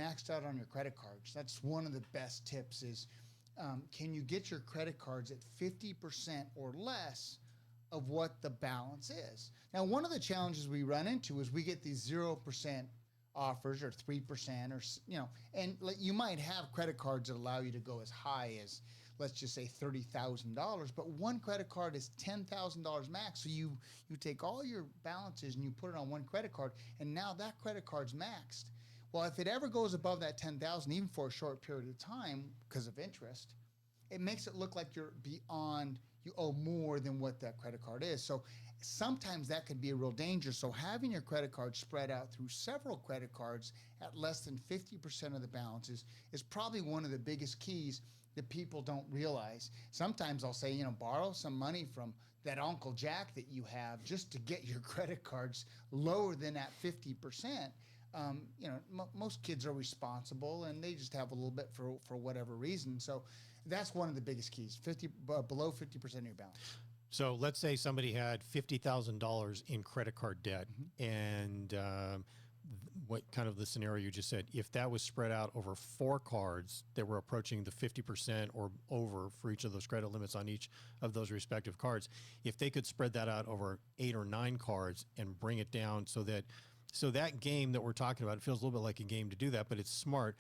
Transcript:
maxed out on your credit cards. That's one of the best tips is, can you get your credit cards at 50% or less of what the balance is? Now, one of the challenges we run into is we get these 0% offers or 3% or, and you might have credit cards that allow you to go as high as, let's just say $30,000, but one credit card is $10,000 max. So you take all your balances and you put it on one credit card, and now that credit card's maxed. Well, if it ever goes above that 10,000, even for a short period of time because of interest, it makes it look like you're beyond, you owe more than what that credit card is. So sometimes that could be a real danger. So having your credit card spread out through several credit cards at less than 50% of the balances is probably one of the biggest keys that people don't realize. Sometimes I'll say, borrow some money from that Uncle Jack that you have just to get your credit cards lower than at 50%. Most kids are responsible and they just have a little bit for whatever reason. So that's one of the biggest keys, below 50% of your balance. So let's say somebody had $50,000 in credit card debt, and what kind of the scenario you just said, if that was spread out over 4 cards that were approaching the 50% or over for each of those credit limits on each of those respective cards, if they could spread that out over 8 or 9 cards and bring it down so that game that we're talking about, it feels a little bit like a game to do that, but it's smart.